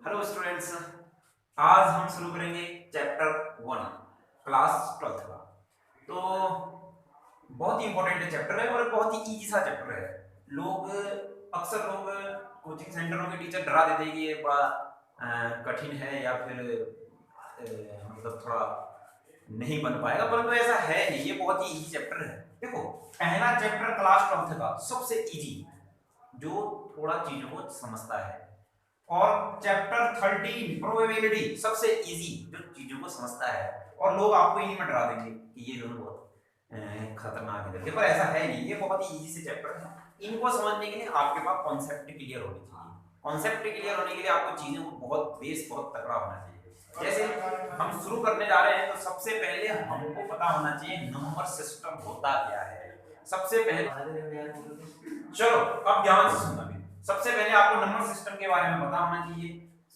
Hello students, आज हम शुरू करेंगे चैप्टर 1 क्लास 12 का। तो बहुत ही इंपॉर्टेंट चैप्टर है और बहुत ही इजी सा चैप्टर है। लोग अक्सर लोग कोचिंग सेंटरों के टीचर डरा देते हैं कि ये बड़ा कठिन है या फिर मतलब थोड़ा नहीं बन पाएगा, परंतु ऐसा है नहीं। ये बहुत ही इजी चैप्टर है। देखो, पहला चैप्टर क्लास 12 का सबसे इजी, जो थोड़ा चीजों को समझता है, और चैप्टर 13 प्रोबेबिलिटी सबसे इजी, जो चीजों को समझता है। और लोग आपको इन्हीं में डरा देंगे कि ये दोनों बहुत खतरनाक है करके, पर ऐसा है नहीं। ये बहुत ही इजी से चैप्टर है। इनको समझने के लिए आपके पास कॉन्सेप्ट क्लियर होनी चाहिए। कॉन्सेप्ट क्लियर होने के लिए आपको चीजों को बहुत बेस, बहुत तगड़ा होना चाहिए। जैसे हम शुरू करने जा रहे हैं तो सबसे पहले हमको पता होना चाहिए नंबर सिस्टम होता क्या है। सबसे पहले चलो अब ध्यान से सुनना। सबसे पहले आपको नंबर सिस्टम के बारे में पता होना चाहिए।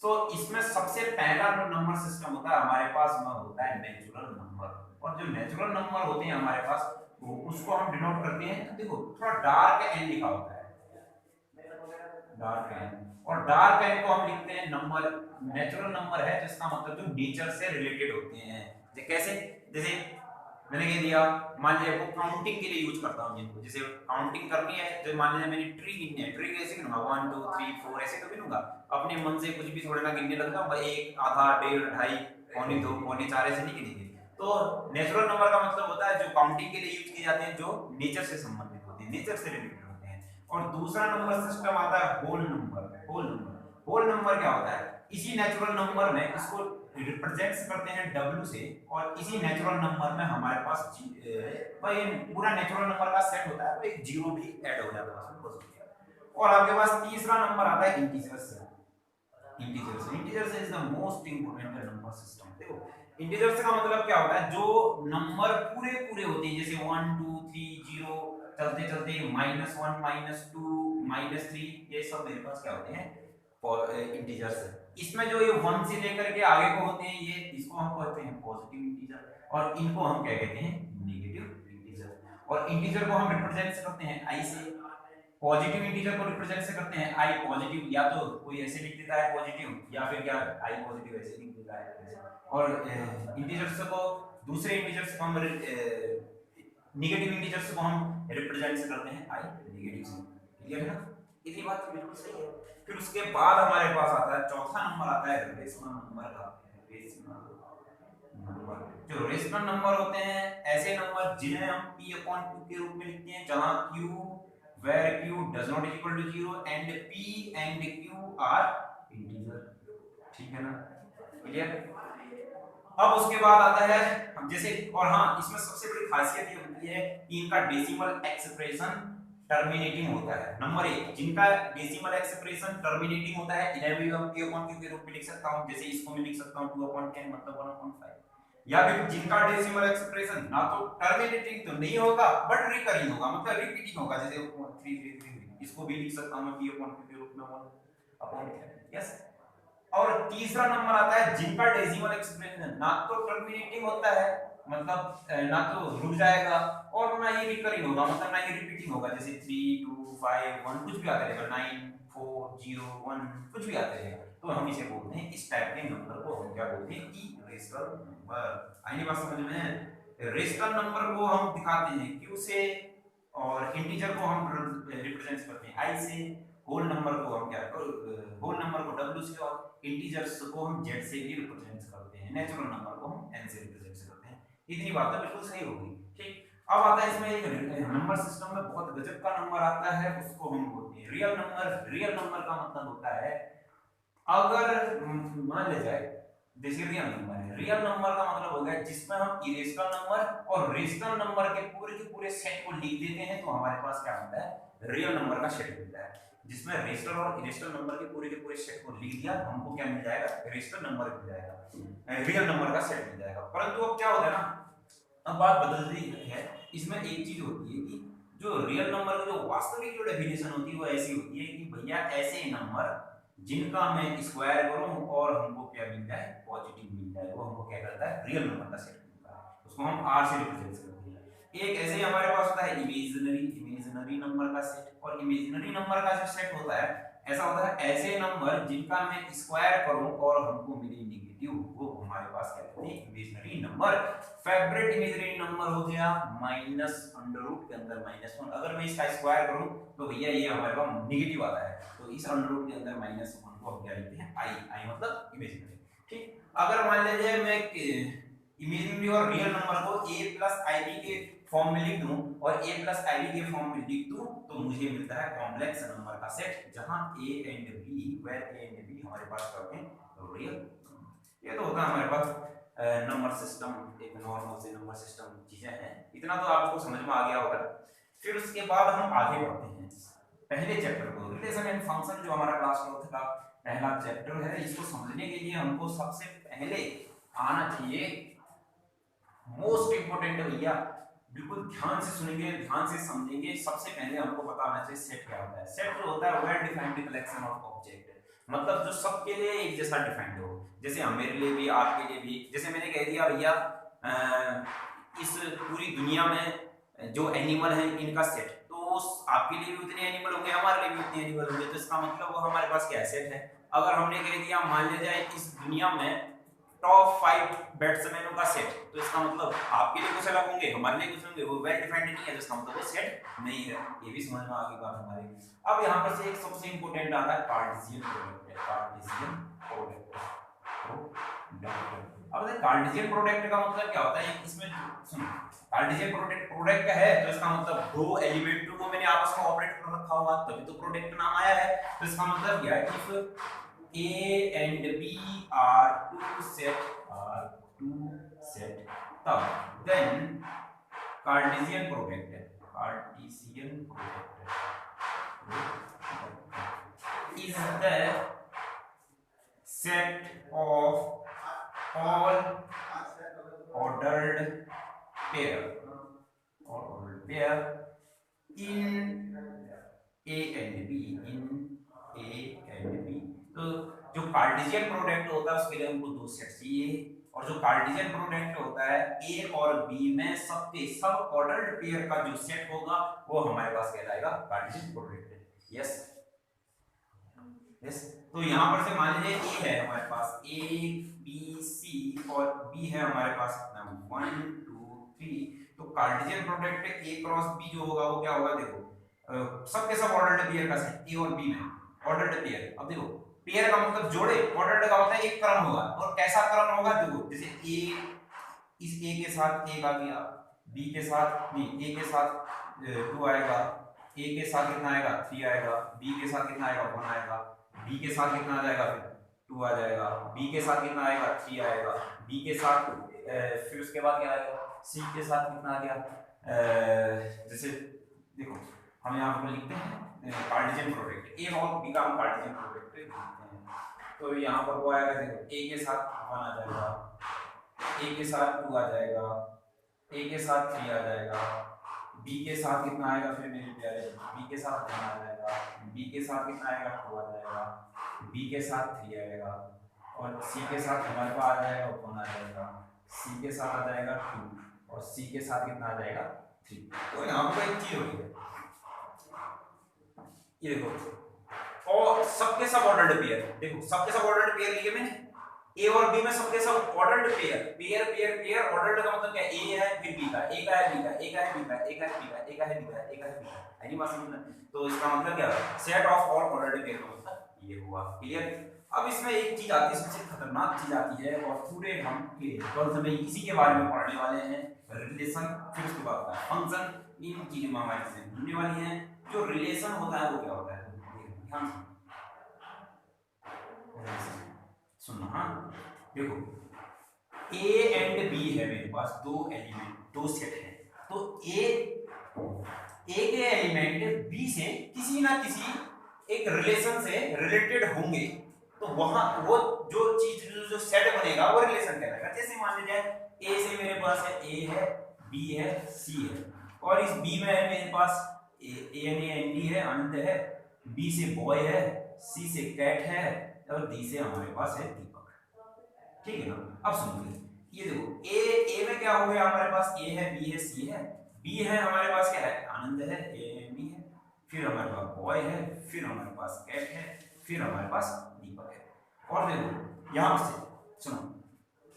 तो इसमें सबसे पहला जो नंबर सिस्टम होता है हमारे पास, वह होता है नेचुरल नंबर। और जो नेचुरल नंबर होते हैं हमारे पास, वो उसको हम डिनोट करते हैं। तो देखो, थोड़ा डार्क एन लिखा होता है, डार्क एन। और डार्क एन को हम लिखते हैं नंबर, नेचुरल नंबर है जिसका मतलब जो नेचर से रिलेटेड होते हैं। कैसे? जैसे मैंने कह दिया, मान लीजिए वो काउंटिंग के लिए यूज करता हूँ जिनको, जैसे काउंटिंग करनी है तो मान लीजिए मैंने ट्री गिननी है, ट्री कैसे गिनूंगा? 1 2 3 4 ऐसे तो गिनूंगा। अपने मन से कुछ भी थोड़ा ना गिनने लग जाऊंगा, एक, आधा, डेढ़, ढाई, पौने दो, पौने चार, ऐसे नहीं गिनेंगे। तो नेचुरल नंबर का मतलब होता है जो काउंटिंग के लिए यूज किए जाते हैं, जो नेचर से संबंधित होते हैं, नेचर से रिलेटेड होते हैं। और दूसरा नंबर सिस्टम आता है whole number. Whole number, whole number क्या होता है? इसी नेचुरल नंबर में इसको रिप्रेजेंट करते हैं W से, और इसी नेचुरल नंबर में हमारे पास भाई पूरा नेचुरल नंबर का सेट होता है, तो एक जीरो भी ऐड हो जाता है उसमें। और आपके पास तीसरा नंबर आता है इंटीजर्स से। Integers is the most important number system. देखो, इंटीजर्स का मतलब क्या होता है? जो नंबर पूरे पूरे होते हैं, जैसे 1 2 3 0, चलते चलते -1 -2 -3, ये सब मेरे पास क्या होते हैं? इंटीजर्स है। इसमें जो ये 1 से लेकर के आगे को होते हैं, ये इसको हम कहते हैं पॉजिटिव इंटीजर, और इनको हम क्या कहते हैं? Negative integer. और इंटीजर को हम रिप्रेजेंट करते हैं आई से। पॉजिटिव इंटीजर को रिप्रेजेंट करते हैं आई पॉजिटिव, या तो कोई ऐसे लिख देता है पॉजिटिव, या फिर क्या आई पॉजिटिव ऐसे लिख देता है। और इंटीजर्स को, दूसरे इंटीजर्स को हम नेगेटिव इंटीजर्स को हम रिप्रेजेंट करते हैं आई नेगेटिव से। क्लियर है ना? इतनी बात बिल्कुल सही है। फिर उसके बाद हमारे पास आता है चौथा नंबर, आता है रेशनल नंबर का। रेशनल नंबर, जो रेशनल नंबर होते हैं ऐसे नंबर जिन्हें हम p/q के रूप में लिखते हैं, जहां q where q does not equal to 0 and p and q are integer। ठीक है ना? क्लियर? अब उसके बाद आता है हम जैसे, और हाँ, इसमें सबसे बड़ी खासियत ये होती है कि इनका डेसिमल एक्सप्रेशन टर्मिनेटिंग होता है। नंबर 1, जिनका डेसिमल एक्सप्रेशन टर्मिनेटिंग होता है, इन्हें भी हम p/q के रूप में लिख सकता हूं। जैसे इसको मैं लिख सकता हूं 2/10 मतलब 1/5। या फिर जिनका डेसिमल एक्सप्रेशन ना तो टर्मिनेटिंग तो नहीं होगा, बट रिकरिंग होगा, मतलब रिपीटिंग होगा, जैसे 3 इसको भी लिख सकता हूं मैं p/q के रूप में 1/10। यस। और तीसरा नंबर आता है जिनका डेसिमल एक्सप्रेशन ना तो टर्मिनेटिंग होता है, मतलब ना तो रुक जाएगा, और ना ही रिकरिंग होगा, मतलब ना ही रिपीटिंग होगा, जैसे 3 2 5 1 कुछ भी आता रहेगा, 9 4 0 1 कुछ भी आता रहेगा। तो हम इसे बोलते हैं, इस टाइप के नंबर को हम क्या बोलते हैं? Irrational number. आइए बात समझ में। रेशनल नंबर को हम दिखाते हैं q से, और इंटीजर को हम रिप्रेजेंट करते हैं i से, होल नंबर को हम क्या, होल नंबर को w से, और इंटीजर्स को हम z से भी रिप्रेजेंट करते हैं, नेचुरल नंबर को हम n से रिप्रेजेंट करते हैं। इतनी बात तो बिल्कुल सही होगी। ठीक। अब आता है इसमें एक नंबर सिस्टम में बहुत गजब का नंबर आता है, उसको हम बोलते हैं रियल नंबर। रियल नंबर का मतलब होता है, अगर मान ले जाए जैसे रियल नंबर है, रियल नंबर का मतलब हो गया जिसमें हम इरेशनल नंबर और रेशनल नंबर के पूरे सेट को लिख देते हैं, तो हमारे पास क्या होता है? रियल नंबर का सेट मिलता है। जिसमें रेशनल और इरेशनल नंबर के पूरे सेट को लिख दिया, हमको क्या मिल जाएगा? रेशनल नंबर मिल जाएगा, रियल नंबर का सेट मिल जाएगा। परंतु अब क्या होता है ना, अब बात बदल रही है। इसमें एक चीज होती है कि जो रियल नंबर की जो वास्तविक जो डेफिनेशन होती है वो ऐसी होती है कि भैया ऐसे नंबर जिनका मैं स्क्वायर करूं और हमको क्या मिल जाए? पॉजिटिव मिल जाए, वो हमको क्या करता है? रियल नंबर का सेट मिलता है, उसको हम r से रिप्रेजेंट करते हैं। एक ऐसे हमारे पास होता है इमेजिनरी नंबर का सेट, और इमेजिनरी नंबर का जो सेट होता है ऐसा होता है ऐसे नंबर जिनका मैं स्क्वायर करूं और हमको मिले नेगेटिव, वो हमारे पास क्या कहते हैं imaginary number. Favourite imaginary number हो गया माइनस अंडर रूट के अंदर -1। अगर मैं इसका स्क्वायर करूं तो भैया ये हमारे पास नेगेटिव आता है, तो इस अंडर रूट के अंदर -1 को हम क्या लिखते हैं आई मतलब इमेजिनरी। ठीक, अगर मान लीजिए मैं इमेजिनरी और रियल नंबर को a प्लस ib के फॉर्म में लिख दूं और a प्लस ib के फॉर्म में लिख दूं तो मुझे मिलता है कॉम्प्लेक्स नंबर का सेट, जहां a and b where a and b हमारे पास क्या होते हैं रियल। ये तो होता है हमारे पास नंबर सिस्टम, एक नॉर्मल से नंबर सिस्टम चीजें हैं। इतना तो आपको समझ में आ गया होगा। फिर उसके बाद हम आगे बढ़ते हैं पहले चैप्टर को, रिलेशन एंड फंक्शन, जो हमारा क्लास 12 का पहला चैप्टर है। इसको समझने के लिए हमको सबसे पहले आना चाहिए मोस्ट इंपोर्टेंट भैया, बिल्कुल ध्यान से सुनेंगे, ध्यान से समझेंगे। सबसे पहले हमको पता होना चाहिए सेट क्या होता है। सेट जो होता है well defined collection of object, मतलब जो सबके लिए एक जैसा डिफाइंड हो, जैसे मेरे लिए भी आपके लिए भी। जैसे मैंने कह दिया भैया इस पूरी दुनिया में जो एनिमल है इनका सेट, तो आपके लिए भी उतने एनिमल होंगे, हमारे लिए भी उतने एनिमल होंगे, तो इसका मतलब वो हमारे पास क्या सेट है। अगर हमने कह दिया मान लिया जाए इस दुनिया में टॉप 5 बैट्समैनों का सेट, तो इसका मतलब आपके लिए कुछ अलग होंगे, हमारे लिए कुछ होंगे, वो वेल डिफाइंड नहीं है, तो इसका मतलब वो सेट नहीं है। ये भी समझ में आ गई बात हमारी। अब यहाँ पर से एक सबसे इंपॉर्टेंट आता है कार्टेशियन प्रोडक्ट। कार्टेशियन प्रोडक्ट, अब देखिए कार्टेशियन प्रोडक्ट का मतलब क्या होता है, इसमें सुनो, कार्टेशियन प्रोडक्ट है तो इसका मतलब दो एलिमेंट को मैंने आपस में ऑपरेट कर रखा होगा तभी तो प्रोडक्ट नाम आया है। तो इसका मतलब क्या है, if A and B are two set, तब then Cartesian product is the set of all ordered pair in A and B। तो जो कार्टेशियन प्रोडक्ट होता है उसके लिए हमको दो सेट चाहिए, और जो कार्टेशियन प्रोडक्ट होता है ए और बी में सबके सब ऑर्डर्ड पेयर का जो सेट होगा वो हमारे पास कहलाएगा कार्टेशियन प्रोडक्ट। यस यस, तो यहाँ पर से मान लीजिए ए है हमारे पास, ए बी सी और बी है हमारे पास 1 2 3, तो Cartesian product A cross B जो होगा वो क्या होगा, देखो सबके सब ऑर्डर्ड पेयर का सेट ए और बी में ऑर्डर्ड पेयर। अब देखो पेयर का मतलब जोड़े, ऑर्डर्ड का मतलब एक क्रम होगा, और कैसा क्रम होगा, देखो जैसे ए इस ए के साथ एक आ गया, बी के साथ नहीं, ए के साथ 2 आएगा, ए के साथ कितना आएगा 3 आएगा, बी के साथ कितना आएगा 1 आएगा, बी के साथ कितना आ जाएगा फिर 2 आ जाएगा, बी के साथ कितना आएगा 3 आएगा, बी के साथ फिर उसके बाद क्या आएगा, सी के साथ कितना आ गया। जैसे देखो हम यहाँ पर लिखते हैं कार्टेशियन प्रोडक्ट, ए और बी का हम कार्टेशियन प्रोडक्ट लिखते हैं, तो यहाँ पर वो आएगा, देखो ए के साथ 1 आ जाएगा, ए के साथ 2 आ जाएगा, ए के साथ 3 आ जाएगा, बी के साथ कितना आएगा फिर मेरे प्यारे, बी के साथ 1 आ जाएगा, बी के साथ कितना आएगा 2 आ जाएगा, बी के साथ 3 आएगा, और सी के साथ हमारे पास आ जाएगा 1 आ जाएगा, सी के साथ आ जाएगा 2, और सी के साथ कितना आ जाएगा 3। तो यहाँ पर एक चीज हो रही है, ये देखो और सबके सब ऑर्डर्ड पेयर, देखो सबके सब ऑर्डर्ड पेयर लिए मैंने, ए और बी में सबके सब ऑर्डर्ड पेयर, पेयर ऑर्डर्ड का मतलब क्या है, ए है फिर बी का, ए का है बी का, ए का है बी का, ए का है बी का, ए का है बी का, ए का है बी का, यानी बात समझना। तो इसका मतलब क्या है, set of all ordered pair का मतलब ये हुआ, क्लियर। अब इसमें एक चीज आती है, सबसे खतरनाक चीज आती है, और पूरे हम 12th में इसी के बारे में पढ़ने वाले हैं, रिलेशन, फिर उसके बाद फंक्शन, इन चीजों में हमारी चीजें ढूंढने वाली हैं। जो रिलेशन होता है वो क्या होता है, ध्यान सुनना। हाँ देखो ए एंड बी है मेरे पास, दो एलिमेंट, दो सेट है, तो ए के एलिमेंट बी से किसी ना किसी एक रिलेशन से रिलेटेड होंगे, तो वहां वो जो चीज जो सेट बनेगा वो रिलेशन कहलाएगा। जैसे मान लीजिए ए से मेरे पास है, ए है, बी है, सी है, और इस बी में है मेरे पास ए एन एन डी है, आनंद है, बी से बॉय है, सी से कैट है, और डी से हमारे पास है दीपक, ठीक है ना। अब सुनिए ये देखो ए में क्या हो गया हमारे पास, ए है, बी है, सी है, बी है हमारे पास क्या है, आनंद है, ए एन डी है, फिर हमारे पास बॉय है, फिर हमारे पास कैट है, फिर हमारे पास दीपक है। और देखो यहां से सुनो,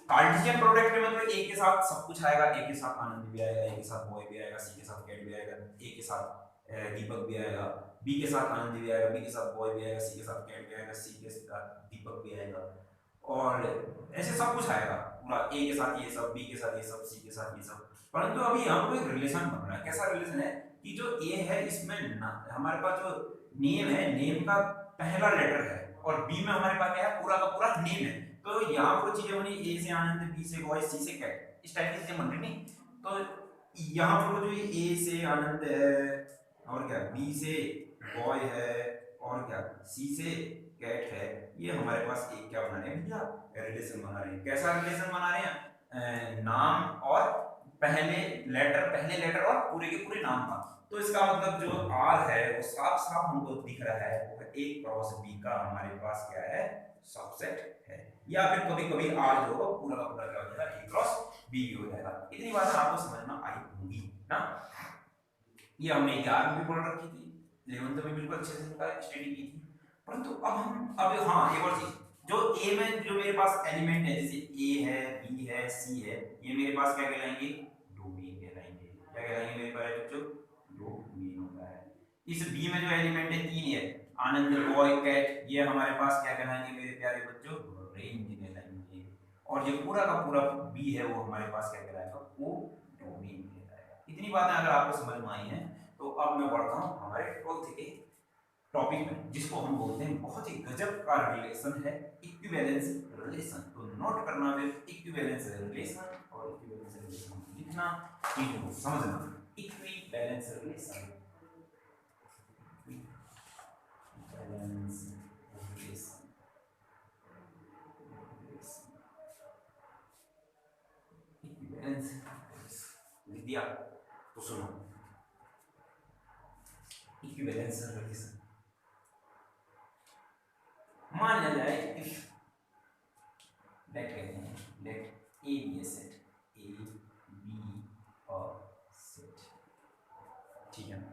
कार्टेशियन प्रोडक्ट में मतलब ए के साथ सब कुछ आएगा, ए के साथ आनंद भी आएगा, ए के साथ बॉय भी आएगा, सी के साथ कैट भी आएगा, ए के साथ दीपक भी आएगा, बी के साथ आनंद भी आएगा, बी के साथ बॉय भी आएगा, सी के साथ कैट भी आएगा, सी के साथ दीपक भी आएगा, और ऐसे सब कुछ आएगा पूरा, ए के साथ ये सब, बी के साथ ये सब, सी के साथ ये सब। परंतु अभी यहाँ पर एक रिलेशन बन रहा है। कैसा रिलेशन है कि जो ए है इसमें हमारे पास जो नेम है, नेम का पहला लेटर है, और बी में हमारे पास क्या है, पूरा का पूरा नेम है। तो यहाँ पर चीजें बनी, ए से आनंद, बी से बॉय, सी से कैट, इस टाइप की चीजें बन रही नहीं। तो यहाँ पर जो ए से आनंद है, और क्या बी से बॉय है, और क्या सी से कैट है, ये हमारे पास एक क्या बना रहे हैं भैया, रिलेशन बना रहे हैं। कैसा रिलेशन बना रहे हैं, नाम और पहले लेटर और पूरे के पूरे नाम का। तो इसका मतलब जो आर है वो साफ साफ हमको दिख रहा है, वो ए क्रॉस बी का हमारे पास क्या है, सबसेट है। या फिर कभी कभी आर जो पूरा का पूरा क्या हो जाएगा, ए क्रॉस बी भी हो जाएगा। इतनी बात आपको समझ में आई होंगी ना। ये हमने 11वीं में बोल रखी थी, 11th में बिल्कुल अच्छे से स्टडी की थी। परंतु अब हाँ एक और चीज, जो ए में जो मेरे पास एलिमेंट है, जैसे ए है, बी है, सी है, ये मेरे पास क्या कहलाएंगे, डोमेन कहलाएंगे। क्या कहलाएंगे मेरे पास बच्चों, डोमेन होता है। इस बी में जो एलिमेंट है 3 है, आनंद, बॉय, कैट, ये हमारे पास क्या कहलाएंगे मेरे प्यारे बच्चों, रेंज कहलाएंगे। और जो पूरा का पूरा बी है वो हमारे पास क्या कहलाएगा, वो डोमेन कहलाएगा। इतनी बातें अगर आपको समझ में आई हैं तो अब मैं बढ़ता हूँ हमारे 12th के टॉपिक में, जिसको हम बोलते हैं बहुत ही गजब का रिलेशन है, इक्विवेलेंस रिलेशन। तो नोट करना फिर इक्विवेलेंस रिलेशन, और इक्विवेलेंस रिलेशन लिखना, चीजों को समझना। Equivalence relation, equivalence relation, equivalence लिख दिया तो सुनो, इक्विवेलेंस रिलेशन मान लिया जाए, इफ लेट कहते हैं, let A B A set, A B और सेट, ठीक है ना।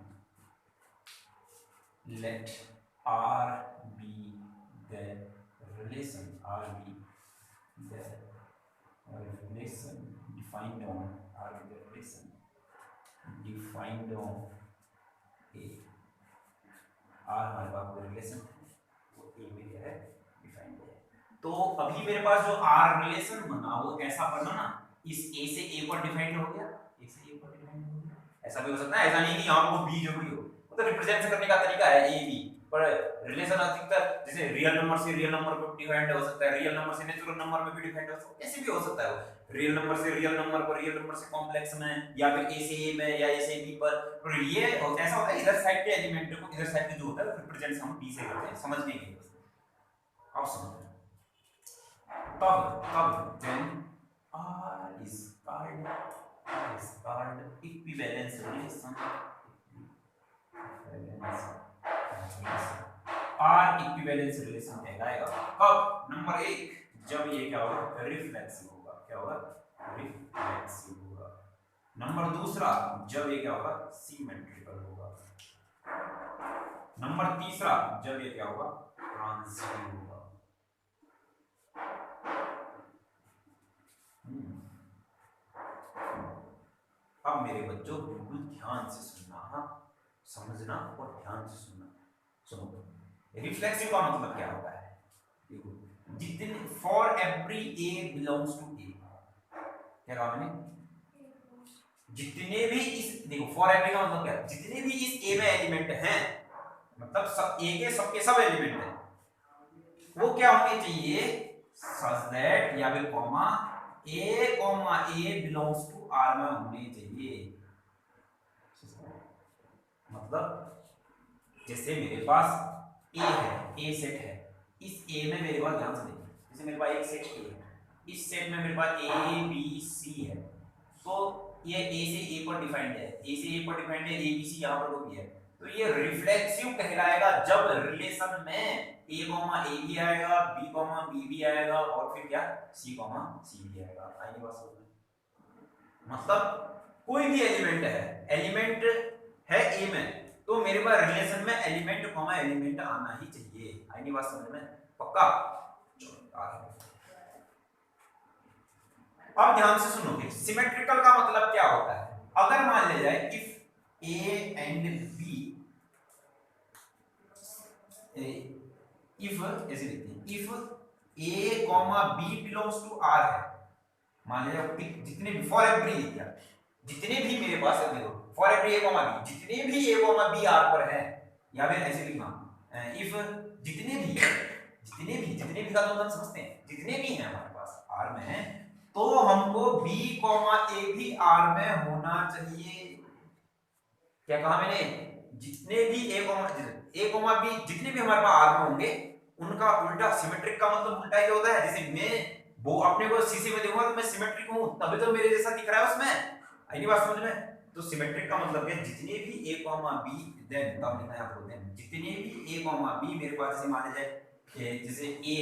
Let R be the relation, R be the relation defined on, R be the relation defined on A, R हमारे पास रिलेशन है डिफाइंड है। तो अभी मेरे पास जो आर रिलेशन बना वो ऐसा बना ना, इस ए से ए पर डिफाइंड हो गया, ए से ए पर डिफाइंड हो गया। ऐसा भी हो सकता है, ऐसा नहीं कि यहां को बी जरूरी हो, वो तो रिप्रेजेंट करने का तरीका है ए बी, पर रिलेशन अधिकतर जैसे रियल नंबर से रियल नंबर पर डिफाइंड हो सकता है, रियल नंबर से नेचुरल नंबर में भी डिफाइंड हो सकता है, ऐसे भी हो सकता है। रियल नंबर से रियल नंबर पर, रियल नंबर से कॉम्प्लेक्स में, या फिर ए से ए में, या ए से बी पर। तो ये ऐसा होता है, इधर साइड के एलिमेंट को इधर साइड के जो होता है रिप्रेजेंट हम बी से करते हैं, समझने के लिए। अब समझो, तब then R is called equivalence relation, R equivalence relation कहलाएगा कब, नंबर 1 जब ये क्या होगा, रिफ्लेक्सिव होगा। क्या होगा, रिफ्लेक्सिव होगा। नंबर 2 जब ये क्या होगा, सिमेट्रिकल होगा। नंबर 3 जब ये क्या होगा, ट्रांजिटिव होगा। अब मेरे बच्चों बिल्कुल ध्यान से सुनना, समझना और ध्यान से सुनना। सुनो, रिफ्लेक्सिव का मतलब क्या होता है, देखो, जितने for every a belongs to A, क्या कहा मैंने, जितने भी इस, देखो फॉर एवरी का मतलब क्या है, जितने भी इस ए में एलिमेंट हैं, मतलब सब ए के सबके सब एलिमेंट हैं, वो क्या होने चाहिए, सच दैट, या फिर comma A belongs to R में होने चाहिए। मतलब जैसे मेरे पास ए है, ए सेट है, इस ए में मेरे पास ध्यान से देखिए, जैसे मेरे पास एक सेट ए है, इस सेट में मेरे पास ए बी सी है, तो ये ए से ए पर डिफाइंड है, ए से ए पर डिफाइंड है, ए बी सी यहाँ पर भी है। तो ये रिफ्लेक्सिव कहलाएगा जब रिलेशन में ए भी आएगा, बी भी आएगा, और फिर क्या, सी भी आएगा। आएगी बात समझ में? मतलब कोई भी एलिमेंट है ए में, तो मेरे पास रिलेशन में एलिमेंट कॉमा एलिमेंट आना ही चाहिए। आई नहीं बात समझ में? पक्का? चलो आगे। अब ध्यान से सुनोगे, सिमेट्रिकल का मतलब क्या होता है? अगर मान लिया जाए if A and B, if ऐसे लिखते हैं, if A comma B belongs to R है, मान लिया जितने भी फॉर एवरी लिखा, जितने भी मेरे पास है, देखो for every A comma B, जितने भी ए कॉमा बी आर पर है, या फिर ऐसे लिखना इफ जितने भी का तो हम समझते हैं, जितने भी हैं हमारे पास आर में है, तो हमको b कॉमा ए भी आर में होना चाहिए। क्या कहा मैंने? जितने भी ए कॉमा बी जितने भी हमारे पास आर में होंगे, उनका उल्टा, सिमेट्रिक का मतलब उल्टा ही होता है। जैसे मैं वो अपने को शीशे में देखूंगा तो मैं सिमेट्रिक हूं, तभी तो मेरे जैसा दिख रहा है उसमें। आई नहीं बात समझ में? तो सिमेट्रिक का मतलब है जितने भी ए कॉमा बी, देन तब लिखना है आपको, देन जितने भी ए कॉमा बी मेरे पास, जैसे मान लीजिए जैसे ए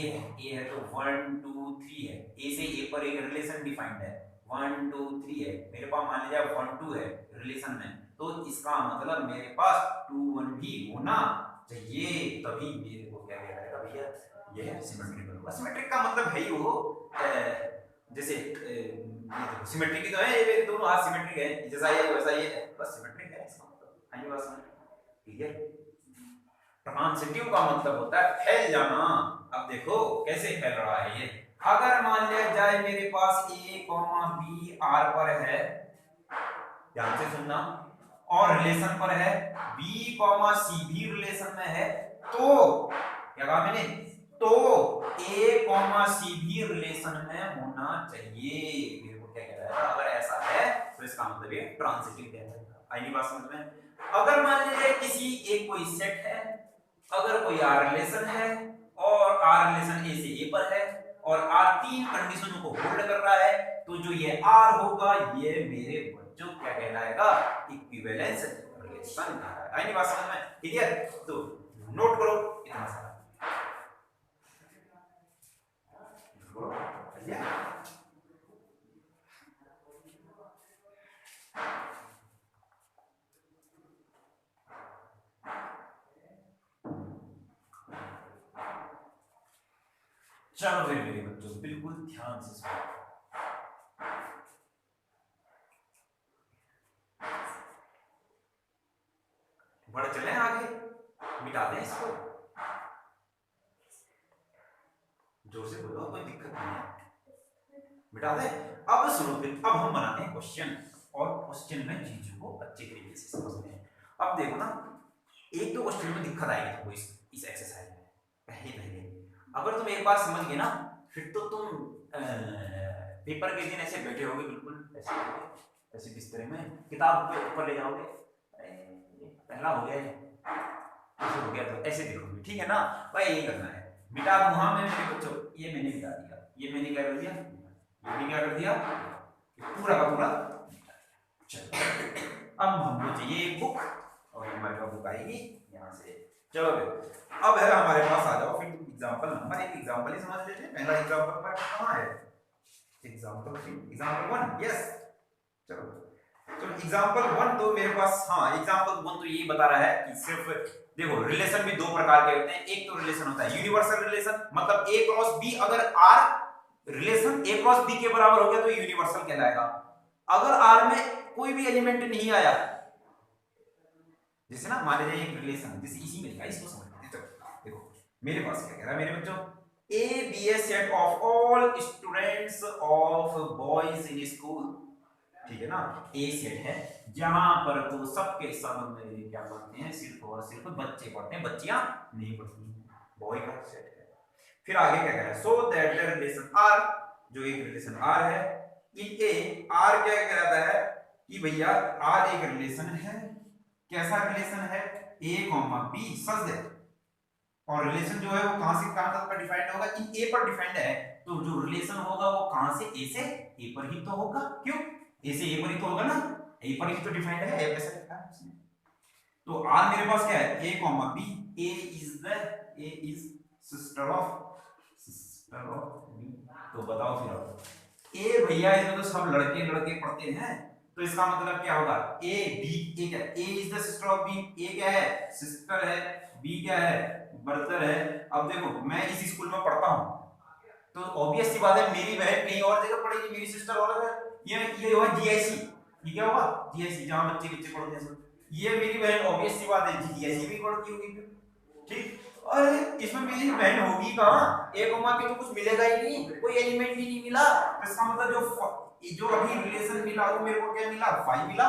है तो 1 2 3 है, ए से ए पर एक रिलेशन डिफाइंड है, 1 2 3 है, मेरे पास मान लीजिए 1 2 है रिलेशन में, तो इसका मतलब मेरे पास 2 1 भी होना चाहिए, तभी मेरे को क्या कह रहेगा भैया, ये सिमेट्रिकल होगा। सिमेट्रिक का मतलब है ही वो, जैसे ये देखो सिमेट्रिक तो है, ये दोनों हाथ सिमेट्रिक है, जैसा ये वैसा ये, बस सिमेट्रिक है इसका मतलब। आइए बात समझ, क्लियर? ट्रांजिटिव का मतलब होता है फैल जाना। अब देखो कैसे फैल रहा है ये। अगर मान लिया जाए मेरे पास a b r पर है, ध्यान से सुनना, और रिलेशन पर है b c भी रिलेशन में है, तो क्या कहा मैंने? तो a c भी रिलेशन में होना चाहिए। मेरे को क्या कह रहा है? अगर ऐसा है तो इसका मतलब ये ट्रांजिटिव है। आई बात समझ में? अगर मान लीजिए किसी एक कोई सेट है, अगर कोई आर रिलेशन है और आर रिलेशन ए से ए पर है और आर तीन कंडीशनों को होल्ड कर रहा है, तो जो ये आर होगा ये मेरे बच्चों क्या कहलाएगा? Equivalence relation. आई नहीं बात समझ में? क्लियर? तो नोट करो इतना सारा। चलो फिर मेरे बच्चों बिल्कुल ध्यान से सुनो। बढ़ चले आगे, मिटा दें इसको, जोर से बोलो, कोई दिक्कत नहीं है, मिटा दें। अब सुनो फिर, अब हम बनाते हैं क्वेश्चन, और क्वेश्चन में चीजों को अच्छे तरीके से समझते हैं। अब देखो ना, एक दो क्वेश्चन में दिक्कत आएगी तुमको इस एक्सरसाइज में। पहले अगर तुम एक बार समझ गए ना, फिर तो तुम पेपर के दिन ऐसे बैठे होगे, बिल्कुल ऐसे बिस्तर में किताब के ऊपर ले जाओगे, पहला हो गया, ऐसे हो गया, तो ऐसे देखोगे, ठीक है ना भाई? यही करना है, मिटा दूं। हाँ मैं मेरे बच्चों, ये मैंने मिटा दिया, ये मैंने क्या कर दिया, ये भी क्या कर दिया, पूरा का पूरा। चलो अब हमको चाहिए एक बुक, और हमारे पास बुक आएगी यहाँ से। चलो अब है हमारे पास, आ जाओ फिर एग्जांपल नंबर एक, एग्जांपल ही समझ लेते हैं। पहला एग्जांपल हमारे कहाँ है? Example 1, yes. चलो एग्जांपल 1 तो मेरे पास, हाँ एग्जांपल 1 तो ये बता रहा है कि सिर्फ देखो, रिलेशन भी दो प्रकार के होते हैं। एक तो रिलेशन होता है यूनिवर्सल रिलेशन, मतलब a क्रॉस b, अगर r relation a cross b के बराबर हो गया तो यूनिवर्सल कहलाएगा। अगर r में कोई भी एलिमेंट नहीं आया, जैसे ना मान लीजिए एक रिलेशन, जैसे इसी में लिखा है, इसको समझ लीजिए। देखो मेरे पास क्या कह रहा है मेरे बच्चों, a be a set of all students of boys in school, ठीक है ना? ए सेट है जहां पर तो सबके सब क्या पढ़ते हैं, सिर्फ और सिर्फ बच्चे पढ़ते हैं, बच्चियां नहीं पढ़ती, बॉय का सेट है। फिर आगे क्या कह रहा है? So that the relation R, जो एक रिलेशन आर है, इन ए आर क्या कहलाता है कि भैया आर एक रिलेशन है। कैसा रिलेशन है? A comma B such that, और रिलेशन जो है वो कहां से कहां तक डिफाइंड होगा? इन ए पर डिफाइंड है, तो जो रिलेशन होगा वो कहां से? ए से ए पर ही तो होगा। क्यों? ए से ए पर ही तो होगा ना, ए पर ही तो डिफाइंड है, ए वैसे लिखा है उसने। तो आर मेरे पास क्या है? A comma b, a is sister of b. तो बताओ फिर अब, ए भैया इसमें तो सब लड़के लड़के पढ़ते हैं, तो इसका मतलब क्या होगा, ए बी, ए क्या, a is the sister of b, a क्या है, सिस्टर है, बी क्या है, ब्रदर है। अब देखो मैं इस स्कूल में पढ़ता हूँ, तो ऑब्वियस सी बात है मेरी बहन कहीं और जगह पढ़ेगी, मेरी सिस्टर और जगह। ये हुआ जीआईसी, ये क्या हुआ जीआईसी, जहां बच्चे बच्चे पढ़ते हैं। ये मेरी बहन ऑब्वियस सी बात है जीआईसी भी पढ़ती होगी, ठीक। और इसमें मेरी बहन होगी कहाँ, ए कॉमा के तो कुछ मिलेगा ही नहीं, कोई एलिमेंट ही नहीं मिला। तो इसका मतलब जो अभी रिलेशन मिला वो मेरे को क्या मिला, फाई मिला।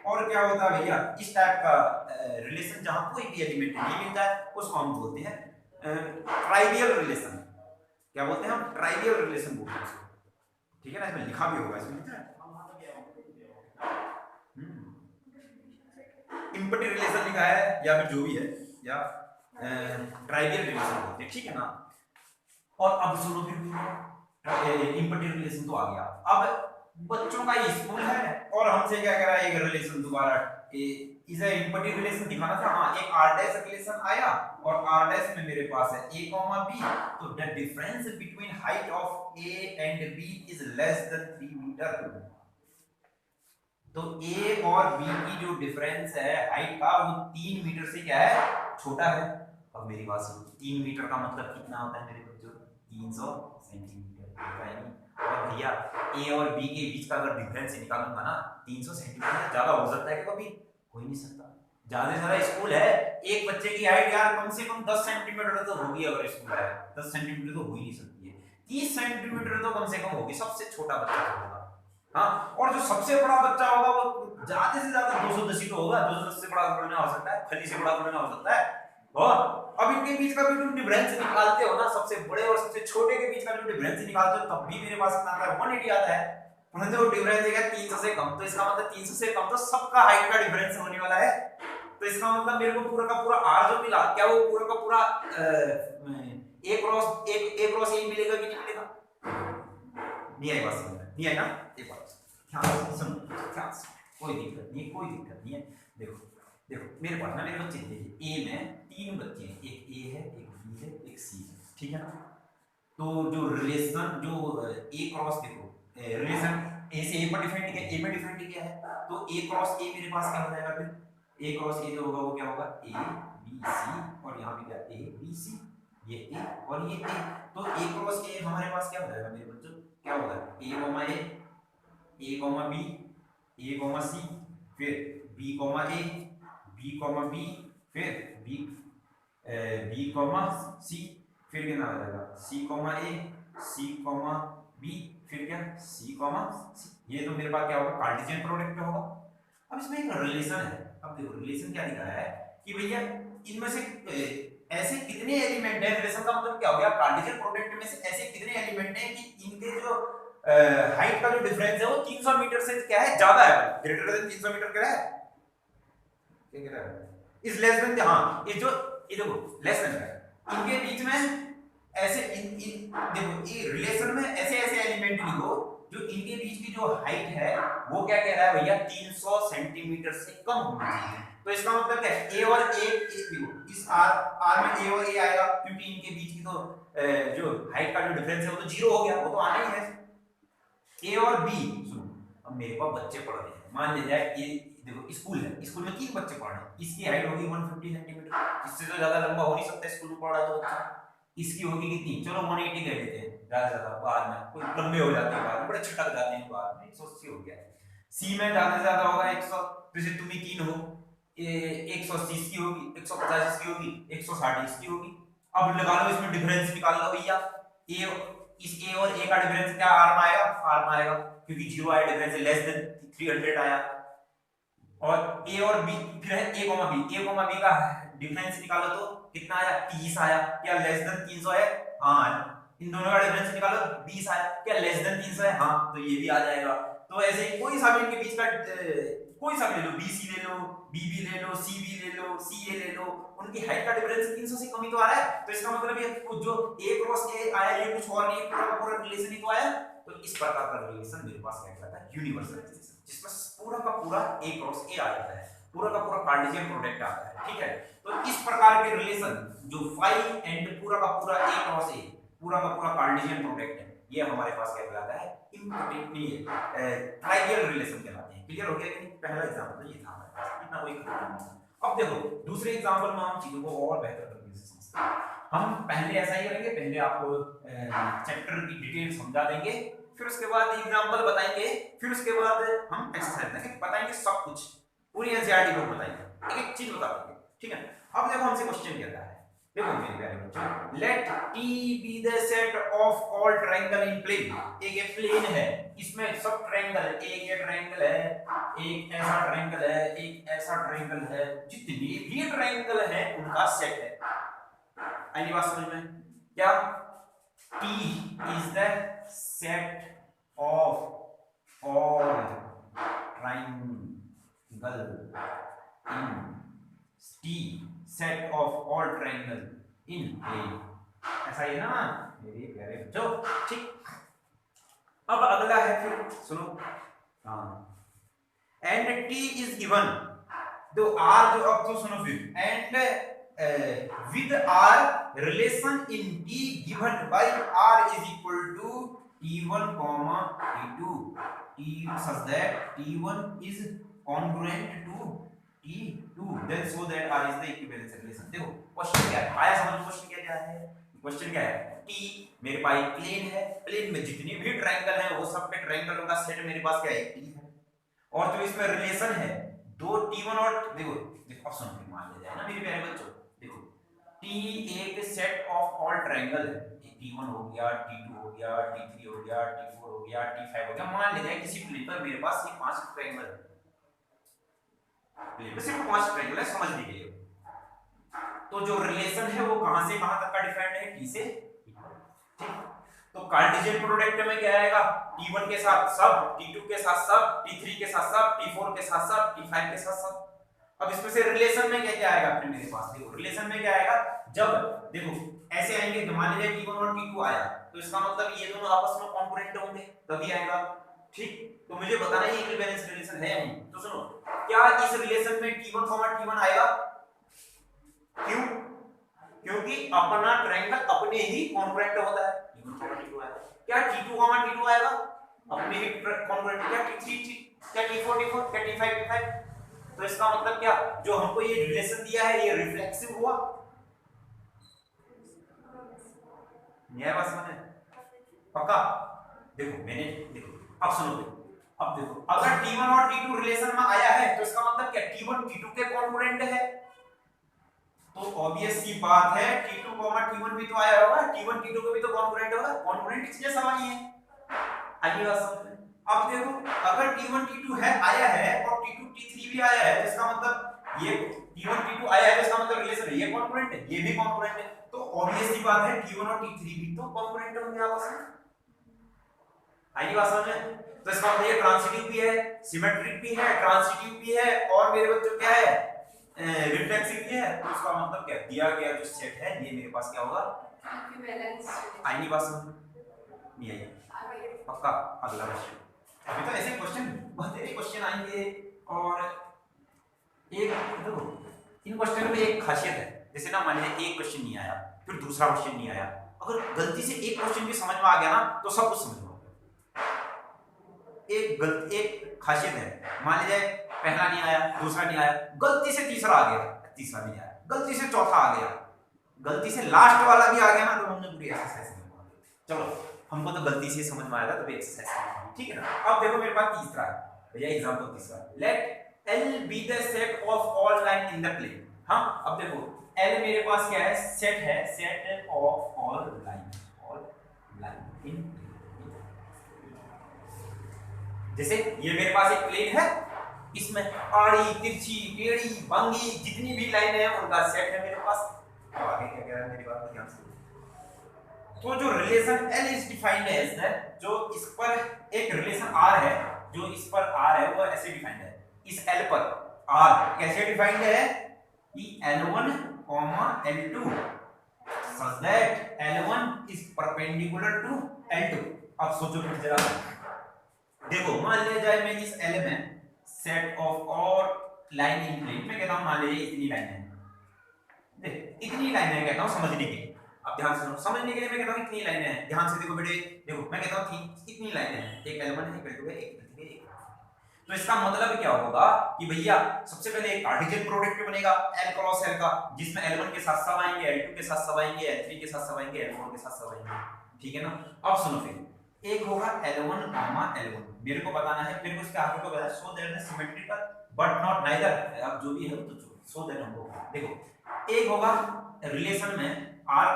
और क्या होता है भैया, इस टाइप का रिलेशन जहां कोई भी एलिमेंट नहीं मिलता है उसको हम बोलते हैं ट्राइवियल रिलेशन। क्या बोलते हैं हम, ट्राइवियल रिलेशन बोलते हैं उसको, ठीक है ना। इसमें लिखा भी होगा इसमें, इम्पटी रिलेशन लिखा है या फिर जो भी है, या ट्राइवियल रिलेशन बोलते हैं, ठीक है ना। और अब सुनो फिर इम्पटी रिलेशन तो आ गया। अब बच्चों का स्कूल है और हमसे क्या कह रहा है, एक रिलेशन दोबारा इसे इम्पटी रिलेशन दिखाना था। हाँ, एक आर डैश रिलेशन आया और आर डैश में मेरे पास है a कॉमा b, तो the difference between height of a and b is less than 3 metre. तो a और b की जो डिफरेंस है हाइट का, वो 3 मीटर से क्या है, छोटा है। अब मेरी बात सुनो, 3 मीटर का मतलब कितना होता है मेरे बच्चों, 300 सेंटीमीटर। और भैया a और b के बीच का अगर डिफरेंस निकालूंगा ना, 300 सेंटीमीटर ज्यादा हो सकता है कभी, हो ही नहीं सकता। ज्यादा से ज्यादा स्कूल है, एक बच्चे की हाइट यार कम से कम 10 सेंटीमीटर तो होगी। अगर स्कूल है 10 सेंटीमीटर तो हो ही नहीं सकती है, 30 सेंटीमीटर तो कम से कम होगी, सबसे छोटा बच्चा तो होगा। हाँ, और जो सबसे बड़ा बच्चा होगा वो ज्यादा से ज्यादा 210 ही तो होगा, 210 से बड़ा थोड़ा ना हो सकता है, खली से बड़ा थोड़ा ना हो सकता है। और अब इनके बीच का भी तुम डिफरेंस निकालते हो ना, सबसे बड़े और सबसे छोटे के बीच का जो डिफरेंस निकालते हो, तब भी मेरे पास कितना आता है, 180 आता है। परंतु डिफरेंस है 300 से कम, तो इसका मतलब 300 से कम तो सबका हाइट का डिफरेंस होने वाला है। तो इसका मतलब मेरे को पूरा का पूरा r जो मिला, क्या वो पूरा का पूरा a क्रॉस a मिलेगा कि नहीं मिलेगा, नहीं आई बात समझ, नहीं आई ना। एक बात ध्यान से सुनो, ध्यान से, कोई दिक्कत नहीं है, कोई दिक्कत नहीं है। देखो देखो मेरे पास ना, मेरे बच्चे देखिए, ए में 3 बच्चे हैं, एक ए है, एक बी है, एक सी है, ठीक है ना। तो जो रिलेशन जो ए क्रॉस, देखो रिलेशन ए से ए पर डिफाइंड किया, ए में डिफाइंड किया है, तो ए क्रॉस ए मेरे पास क्या हो जाएगा, फिर ए क्रॉस ए जो होगा वो क्या होगा, ए बी सी, और यहाँ पे क्या ए बी सी, ये ए और ये ए। तो ए क्रॉस ए हमारे पास क्या हो जाएगा मेरे बच्चों, क्या होगा, ए कॉमा ए, ए कॉमा बी, ए कॉमा सी, फिर बी कॉमा ए, बी कॉमा बी, फिर बी कॉमा सी, फिर क्या नाम आ जाएगा, सी कॉमा ए, सी कॉमा बी, फिर क्या सी कॉमा सी। ये तो मेरे पास क्या होगा, कार्टेशियन प्रोडक्ट होगा। अब इसमें एक रिलेशन है, अब देखो रिलेशन क्या दिखा है कि भैया इनमें से ऐसे कितने एलिमेंट है, रिलेशन का मतलब क्या हो गया, कार्टेशियन प्रोडक्ट में से ऐसे कितने एलिमेंट हैं कि इनके जो हाइट का जो डिफरेंस है वो 300 मीटर से क्या है, ज्यादा है, ग्रेटर देन 300 मीटर क्या है, क्या कह रहा है, इज लेस देन, हाँ ये जो ये देखो लेस देन है, इनके बीच में ऐसे देखो ये रिलेशन में ऐसे ऐसे एलिमेंट लिखो जो इनके बीच की जो हाइट है वो क्या कह रहा है भैया, 300 सेंटीमीटर से कम होनी चाहिए। तो इसका मतलब क्या है, ए और ए देखो इस आर में ए और ए आएगा, क्योंकि इनके बीच की तो जो हाइट का जो डिफरेंस है वो तो 0 हो गया, वो तो आना ही है। ए और बी, सुनो अब मेरे पास बच्चे पढ़ रहे हैं, मान लीजिए ये देखो स्कूल है, स्कूल में 3 बच्चे पढ़ रहे हैं, इसकी हाइट होगी 150 सेंटीमीटर, इससे तो ज्यादा लंबा हो नहीं सकता स्कूल में पढ़ रहा है तो बच्चा। इसकी होगी कितनी, चलो 180 कह देते हैं, ज्यादा ज्यादा बाद में कोई लंबे हो जाते हैं, बाद में बड़े छटक जाते हैं, बाद में 180 हो गया। सी में ज्यादा से ज्यादा होगा 100, जैसे तुम ही 3 हो, 180 इसकी होगी, 150 इसकी होगी, 160 इसकी होगी। अब लगा लो इसमें डिफरेंस निकाल लो भैया, ए इस ए और ए का डिफरेंस क्या आर में आएगा, आर में आएगा क्योंकि 0 आया, डिफरेंस लेस देन 300 आया। और ए और बी, फिर है ए कॉमा बी का डिफरेंस निकालो तो कितना आया, 30 आया, क्या लेस देन 300 है, हाँ इन दोनों का डिफरेंस निकालो 20 आया, क्या लेस देन 300 है, हाँ तो ये भी आ जाएगा। तो ऐसे कोई सा भी इनके बीच का कोई सा भी ले लो, बीसी ले लो, बीबी ले लो, सीबी ले लो, सीए ले लो, उनकी हाइट का डिफरेंस 300 से कम ही तो आ रहा है। तो इसका मतलब ये जो ए क्रॉस ए आया ये कुछ और नहीं, पूरा का पूरा रिलेशन ही तो आया। तो इस प्रकार का रिलेशन मेरे पास क्या कहता है, यूनिवर्सल रिलेशन, जिसमें पूरा का पूरा ए क्रॉस ए आ जाता है, पूरा का पूरा कार्टेशियन प्रोडक्ट आता है, ठीक है। तो इस प्रकार के रिलेशन जो फाई एंड पूरा का पूरा ए क्रॉस ए, पूरा का पूरा कार्टेशियन प्रोडक्ट है, ये हमारे पास क्या कहलाता है, ट्राइवियल रिलेशन कहलाते हैं। क्लियर हो गया कि नहीं? पहला एग्जांपल ये था हमारे पास, इतना कोई खतरा नहीं था। अब देखो दूसरे एग्जांपल में हम चीजों को और बेहतर तरीके से समझते हैं। हम पहले ऐसा ही करेंगे, पहले आपको चैप्टर की डिटेल समझा देंगे, फिर उसके बाद एग्जांपल बताएंगे, फिर उसके बाद हम एक्सरसाइज देंगे, बताएंगे सब कुछ, पूरी एनसीईआरटी को बताएंगे, एक एक चीज बता देंगे, ठीक है। अब देखो हमसे क्वेश्चन कहता है, देखो मेरे प्यारे बच्चों, let T be the set of all triangle in plane. एक प्लेन है, इसमें सब ट्रायंगल है, एक ये ट्रायंगल है, एक ऐसा ट्रायंगल है, एक ऐसा ट्रायंगल है, जितने भी ट्रायंगल है उनका सेट है। आई बात समझ में? क्या T is the set of all triangle in T set of all triangle in plane, ऐसा ही है ना मेरे प्यारे बच्चों, ठीक। अब अगला है, फिर सुनो, एंड T is given, तो R जो, अब तो सुनो फिर, and with R relation in T given by R is equal to T1 comma T2 T such that T1 is congruent to T2, then so that R is the equivalence relation। देखो question क्या है, आया समझ? Question क्या है? Question क्या है, T मेरे पास एक प्लेन है, प्लेन में जितने भी ट्रायंगल हैं वो सब पे ट्रायंगलों का सेट मेरे पास क्या है, T है, और जो इसमें रिलेशन है दो T1 और, देखो देखो ऑप्शन मान लिया जाए ना मेरे प्यारे बच्चों, देखो T एक सेट ऑफ ऑल ट्रायंगल है, T1 हो गया, T2 हो गया, T3 हो गया, T4 हो गया, T5 हो गया, मान लिया जाए किसी प्लेन पर मेरे पास ये 5 ट्रायंगल है, प्लेन में सिर्फ 5 ट्रायंगल है, समझ लीजिए। तो जो रिलेशन है वो कहां से कहां तक का डिफाइंड है, T से, ठीक। तो कार्टेशियन प्रोडक्ट में क्या आएगा, T1 के साथ सब, T2 के साथ सब, T3 के साथ सब, T4 के साथ सब, T5 के साथ सब। अब इसमें से रिलेशन में क्या क्या आएगा, फिर मेरे पास देखो रिलेशन में क्या आएगा, जब देखो ऐसे आएंगे, मान लीजिए T1 और T2 आया, तो इसका मतलब ये दोनों आपस में कॉन्करेंट होंगे तभी आएगा, ठीक। तो मुझे बताना है इक्विवेलेंस रिलेशन है या नहीं। तो सुनो, क्या इस रिलेशन में T1, T1 आएगा? क्यों? क्योंकि अपना ट्रायंगल अपने ही कॉन्करेंट होता है, T1, T2 आएगा। क्या T2, T2 आएगा? अपने ही कॉन्करेंट। क्या T3, क्या T4, क्या T5, T5? तो इसका मतलब क्या, जो हमको ये रिलेशन दिया है ये रिफ्लेक्सिव हुआ, यह बात समझ में? पक्का? देखो मैंने, देखो अब सुनो, अब देखो अगर T1 और T2 रिलेशन में आया है तो इसका मतलब क्या, T1 T2 के कॉन्करेंट है, तो ऑब्वियस सी बात है T2, T1 भी तो आया होगा, T1 T2 को भी तो कॉन्करेंट होगा, कॉन्करेंट चीजें समान ही है। आगे बात समझ में? अब देखो अगर T1 T2 है, आया है, और T2 T3 भी आया है, तो इसका मतलब ये T1 T2 आया है तो इसका मतलब रिलेशन है, ये कॉन्करेंट है, ये भी कॉन्करेंट है, तो ऑब्वियस सी बात है T1 और T3 भी तो कॉन्करेंट होंगे आपस में। आगे बात समझ में? तो इसका मतलब ये ट्रांसिटिव भी है, सिमेट्रिक भी है, ट्रांसिटिव भी है, और मेरे बच्चों क्या है, रिफ्लेक्सिव भी है। तो इसका मतलब क्या, दिया गया जो सेट है ये मेरे पास क्या होगा, इक्विवेलेंस। आएगी बात समझ नहीं आई? पक्का? अगला क्वेश्चन, अभी तो ऐसे क्वेश्चन बहुत सारे क्वेश्चन आएंगे, और एक देखो इन क्वेश्चन में एक खासियत है, जैसे ना मान लीजिए एक क्वेश्चन नहीं आया, फिर दूसरा क्वेश्चन नहीं आया, अगर गलती से एक क्वेश्चन भी समझ में आ गया ना तो सब कुछ समझ में आ गया। एक खासियत है, मान लीजिए पहला नहीं आया, दूसरा नहीं आया, गलती से तीसरा आ गया, तीसरा नहीं आया, गलती से चौथा आ गया, गलती से लास्ट वाला भी आ गया ना, तो हमने पूरी एक्सरसाइज समझ में आ गई। चलो हमको तो गलती से समझ में आया था, तो एक्सरसाइज समझ, ठीक है ना। अब देखो मेरे पास तीसरा है भैया, एग्जांपल तीसरा, let L be the set of all line in the plane. हाँ अब देखो L मेरे पास क्या है, सेट है, सेट ऑफ ऑल लाइन इन, जैसे ये मेरे पास एक प्लेन है, इसमें आड़ी, तिरछी, टेढ़ी, बांगी जितनी भी लाइनें हैं उनका सेट है मेरे पास। अब आगे क्या कह रहा है मेरी बात को ध्यान से, तो जो रिलेशन L इज डिफाइंड है, जो इस पर एक रिलेशन R है, जो इस पर R है वो ऐसे डिफाइंड है, इस L पर R कैसे डिफाइंड है कि L1, L2 such that L1 is perpendicular to L2। अब सोचो फिर जरा, देखो मान लिया जाए मैं इस L में set of all line in plane में कहता हूं, मान लीजिए इतनी लाइन है, देख इतनी लाइन है कहता हूं समझने के लिए। अब ध्यान से सुनो, समझने के लिए मैं कहता हूँ कितनी लाइनें हैं, ध्यान से देखो बेटे, देखो मैं कहता हूँ कितनी लाइनें हैं, एक L1 है, एक L2 है, एक L3 है, एक L4 है। तो इसका मतलब क्या होगा कि भैया सबसे पहले एक कार्टेशियन प्रोडक्ट बनेगा L क्रॉस L का, जिसमें L1 के साथ सब आएंगे, L2 के साथ सब आएंगे, L3 के साथ सब आएंगे, L4 के साथ सब आएंगे, ठीक है ना। अब सुनो फिर एक होगा L1, L1 मेरे को बताना है, मेरे को इसके आगे को बताना, so that is symmetrical but not neither, अब जो भी है तो सो दैट हमको देखो एक होगा रिलेशन में R,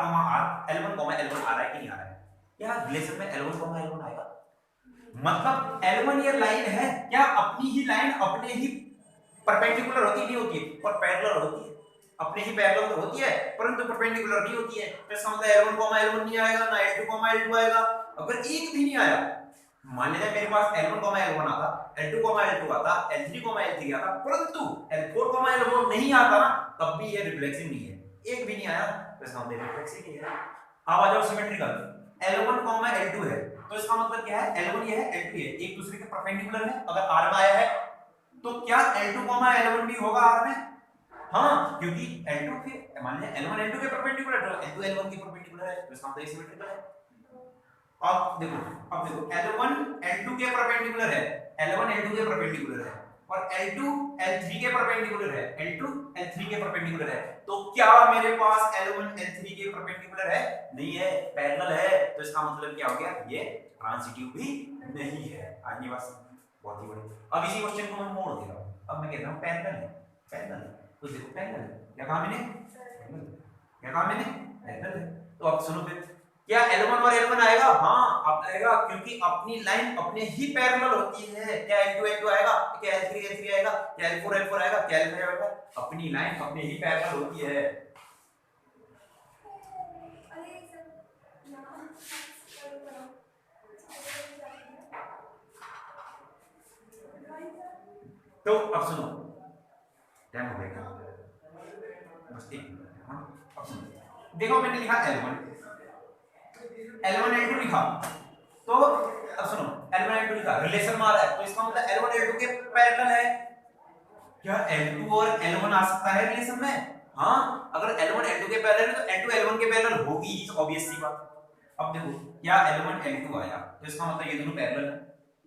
L1, L1 आ रहा है कि नहीं आ रहा है, क्या रिलेशन में L1, L1 आएगा, मतलब L1 ये लाइन है क्या, अपनी ही लाइन अपने ही परपेंडिकुलर होती नहीं होती है, पर पैरेलल होती है, अपने ही पैरेलल तो होती है परंतु परपेंडिकुलर नहीं होती है। तो इसका मतलब L1, L1 नहीं आएगा, ना L2, L2 आएगा। अगर एक भी नहीं आया, मान लीजिए मेरे पास L1, L1 आता, L2, L2 आता, L3, L3 आता, परंतु L4, L4 नहीं आता ना, तब भी ये रिफ्लेक्सिव नहीं है, एक भी नहीं आया तो इसका मतलब रिफ्लेक्सिव नहीं है। अब आ जाओ सिमेट्रिकल, L1, L2 है तो इसका मतलब क्या है, L1 ये है, L2 ये एक दूसरे के परपेंडिकुलर है, अगर R में आया है तो क्या L2, L1 भी होगा R में, हाँ क्योंकि L2 के मान लीजिए L1 L2 के परपेंडिकुलर है, L2 L1 के परपेंडिकुलर है, तो इसका मतलब सिमेट्रिकल है। अब देखो L1 L2 के परपेंडिकुलर है, L1 L2 के परपेंडिकुलर है और L2 L3 के परपेंडिकुलर है, L2 L3 के परपेंडिकुलर है, तो क्या मेरे पास L1 L3 के परपेंडिकुलर है, नहीं है, पैरेलल है, तो इसका मतलब क्या हो गया, ये ट्रांजिटिव भी नहीं है। आज ये बात बहुत ही बड़ी। अब इसी क्वेश्चन को मैं मोड़ दे रहा हूं, अब मैं कहता हूं पैरेलल है, पैरेलल है, तो देखो पैरेलल है, क्या कहा मैंने, क्या कहा मैंने, पैरेलल है। तो अब सुनो फिर, क्या L1 और L1 आएगा, हाँ अब आएगा, क्योंकि अपनी लाइन अपने ही पैरेलल होती है। क्या L2 L2 आएगा, क्या L3 L3 आएगा, क्या L4 L4 आएगा, क्या L5 आएगा, अपनी लाइन अपने ही पैरेलल होती है। तो अब सुनो, टाइम हो गया, बस एक मिनट, हाँ अब सुनो, देखो मैंने लिखा L1 L2 लिखा, तो अब सुनो L1 L2 लिखा, रिलेशन में आ रहा है, तो इसका मतलब L1 L2 के पैरेलल है। क्या L2 और L1 आ सकता है रिलेशन में, हाँ अगर L1 L2 के पैरेलल है तो L2 L1 के पैरेलल होगी, ऑब्वियस सी बात। अब देखो क्या L1 L2 आया तो इसका मतलब ये दोनों पैरेलल है,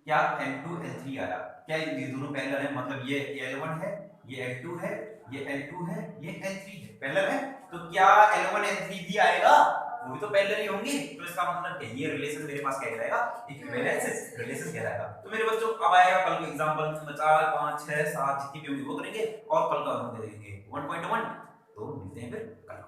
क्या L2 L3 आया, क्या ये दोनों पैरेलल है, मतलब ये L1 है, ये L2 है, ये L2 है, ये L3 है, पैरेलल है, तो क्या L1 L3 भी आएगा, वो भी तो पैरेलल ही होंगे, तो इसका मतलब क्या ये रिलेशन मेरे पास क्या कहलाएगा, इक्विवेलेंस रिलेशन कहलाएगा। तो मेरे बच्चों अब आएगा कल को एग्जांपल 4 5 6 7 जितनी भी होगी वो करेंगे और कल का हम करेंगे 1.1। तो मिलते हैं फिर कल।